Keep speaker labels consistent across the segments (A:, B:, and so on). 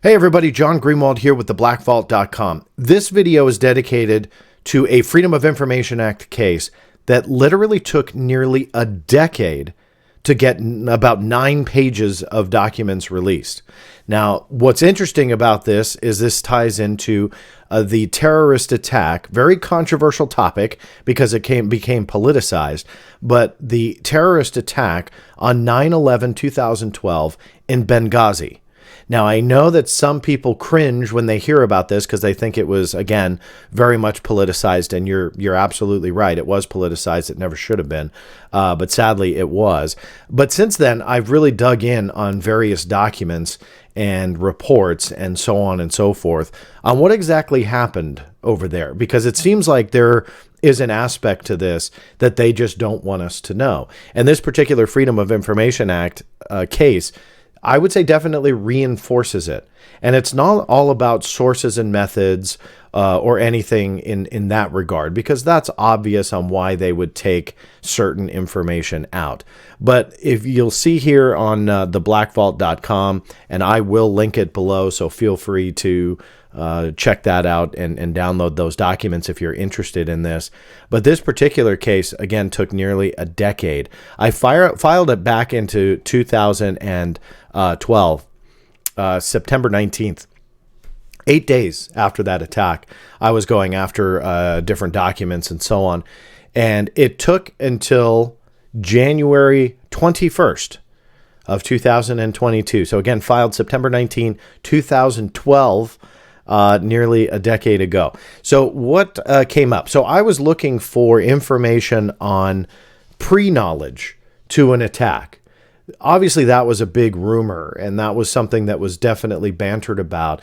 A: Hey everybody, John Greenwald here with theblackvault.com. This video is dedicated to a Freedom of Information Act case that literally took nearly a decade to get about 9 pages of documents released. Now, what's interesting about this is this ties into the terrorist attack, very controversial topic because it became politicized, but the terrorist attack on 9/11/2012 in Benghazi. Now, I know that some people cringe when they hear about this because they think it was, again, very much politicized, and you're absolutely right. It was politicized. It never should have been, but sadly it was. But since then, I've really dug in on various documents and reports and so on and so forth on what exactly happened over there, because it seems like there is an aspect to this that they just don't want us to know. And this particular Freedom of Information Act case, I would say, definitely reinforces it. And it's not all about sources and methods or anything in that regard, because that's obvious on why they would take certain information out. But if you'll see here on theblackvault.com, and I will link it below, so feel free to check that out and download those documents if you're interested in this. But this particular case, again, took nearly a decade. I filed it back into 2012, September 19th. 8 days after that attack, I was going after different documents and so on. And it took until January 21st of 2022. So again, filed September 19, 2012, nearly a decade ago. So what came up? So I was looking for information on pre-knowledge to an attack. Obviously, that was a big rumor, and that was something that was definitely bantered about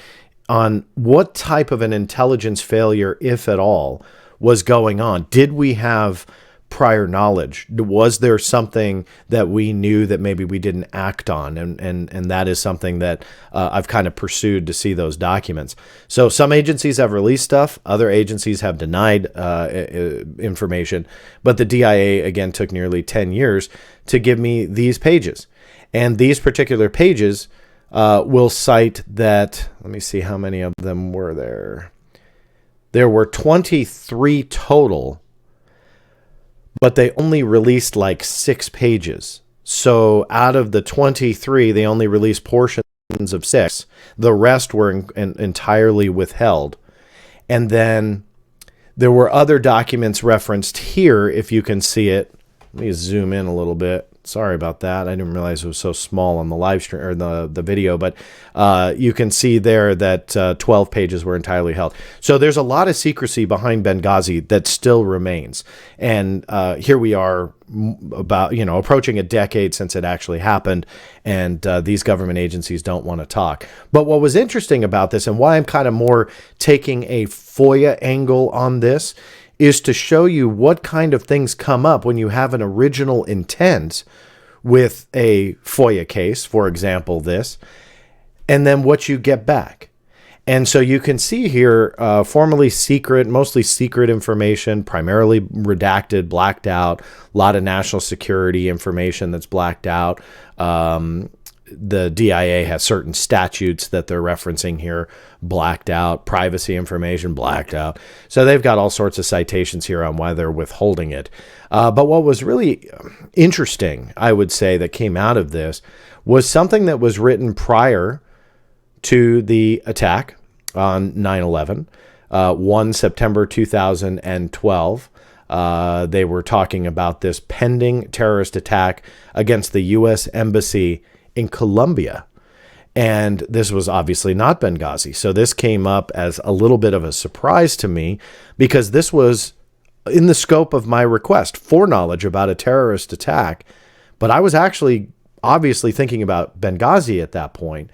A: on what type of an intelligence failure, if at all, was going on. Did we have prior knowledge? Was there something that we knew that maybe we didn't act on? And that is something that I've kind of pursued to see those documents. So some agencies have released stuff. Other agencies have denied information. But the DIA, again, took nearly 10 years to give me these pages. And these particular pages will cite that, let me see how many of them were there. There were 23 total, but they only released like 6 pages. So out of the 23, they only released portions of 6. The rest were entirely withheld. And then there were other documents referenced here, if you can see it. Let me zoom in a little bit. Sorry about that. I didn't realize it was so small on the live stream or the video, but you can see there that 12 pages were entirely held. So there's a lot of secrecy behind Benghazi that still remains. And here we are about, approaching a decade since it actually happened. And these government agencies don't want to talk. But what was interesting about this, and why I'm kind of more taking a FOIA angle on this, is to show you what kind of things come up when you have an original intent with a FOIA case, for example, this, and then what you get back. And so you can see here, formerly secret, mostly secret information, primarily redacted, blacked out, a lot of national security information that's blacked out. The DIA has certain statutes that they're referencing here, blacked out, privacy information, blacked out. So they've got all sorts of citations here on why they're withholding it. But what was really interesting, I would say, that came out of this was something that was written prior to the attack on 9/11, 1 September 2012. They were talking about this pending terrorist attack against the U.S. Embassy in Colombia. And this was obviously not Benghazi. So this came up as a little bit of a surprise to me, because this was in the scope of my request, foreknowledge about a terrorist attack. But I was actually obviously thinking about Benghazi at that point,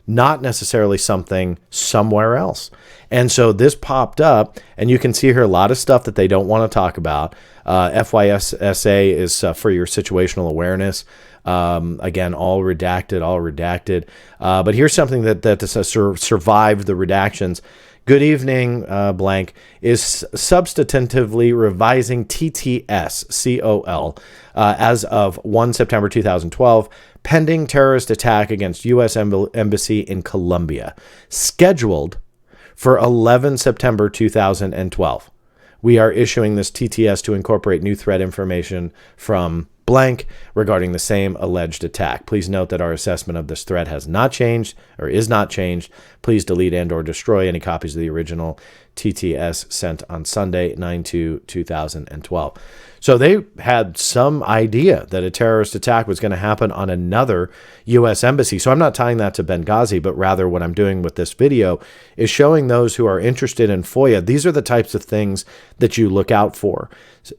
A: not necessarily something somewhere else. And so this popped up, and you can see here a lot of stuff that they don't want to talk about. FYSSA is for your situational awareness. Again, all redacted. But here's something that survived the redactions. Good evening, blank, is substantively revising TTS, COL, as of 1 September 2012, pending terrorist attack against U.S. Embassy in Colombia, scheduled for 11 September 2012. We are issuing this TTS to incorporate new threat information from blank regarding the same alleged attack. Please note that our assessment of this threat has not changed or is not changed. Please delete and or destroy any copies of the original TTS sent on Sunday, 9/2/2012. So they had some idea that a terrorist attack was going to happen on another U.S. embassy. So I'm not tying that to Benghazi, but rather what I'm doing with this video is showing those who are interested in FOIA, these are the types of things that you look out for.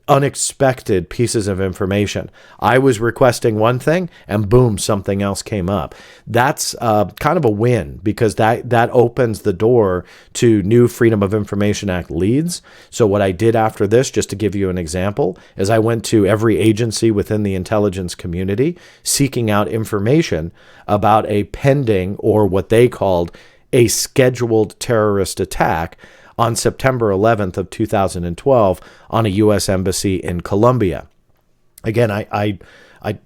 A: Unexpected pieces of information. I was requesting one thing and boom, something else came up. That's kind of a win because that opens the door to new Freedom of Information Act leads. So what I did after this, just to give you an example, is I went to every agency within the intelligence community seeking out information about a pending or what they called a scheduled terrorist attack on September 11th of 2012 on a U.S. embassy in Colombia. Again, I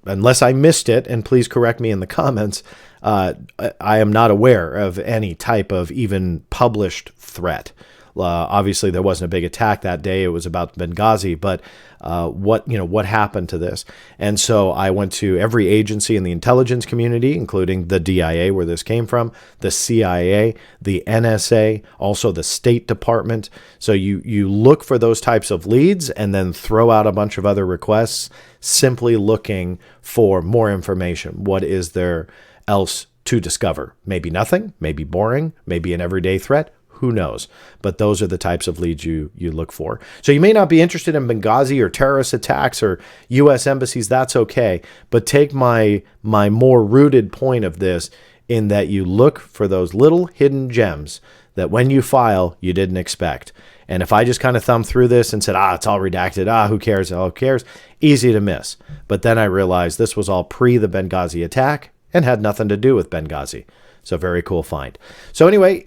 A: unless I missed it, and please correct me in the comments, I am not aware of any type of even published threat. Obviously, there wasn't a big attack that day. It was about Benghazi, but what happened to this? And so I went to every agency in the intelligence community, including the DIA, where this came from, the CIA, the NSA, also the State Department. So you look for those types of leads and then throw out a bunch of other requests, simply looking for more information. What is there else to discover? Maybe nothing, maybe boring, maybe an everyday threat. Who knows? But those are the types of leads you look for. So you may not be interested in Benghazi or terrorist attacks or U.S. embassies. That's okay. But take my more rooted point of this in that you look for those little hidden gems that when you file, you didn't expect. And if I just kind of thumbed through this and said, it's all redacted. Who cares? Who cares? Easy to miss. But then I realized this was all pre the Benghazi attack and had nothing to do with Benghazi. So very cool find. So anyway,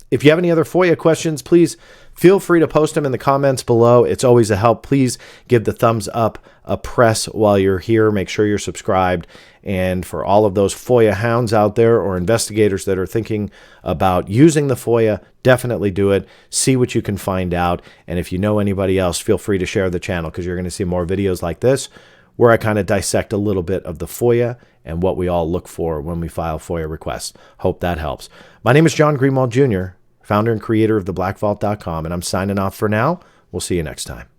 A: if you have any other FOIA questions, please feel free to post them in the comments below. It's always a help. Please give the thumbs up a press while you're here. Make sure you're subscribed. And for all of those FOIA hounds out there or investigators that are thinking about using the FOIA, definitely do it. See what you can find out. And if you know anybody else, feel free to share the channel because you're going to see more videos like this where I kind of dissect a little bit of the FOIA and what we all look for when we file FOIA requests. Hope that helps. My name is John Greenwald Jr., founder and creator of theblackvault.com, and I'm signing off for now. We'll see you next time.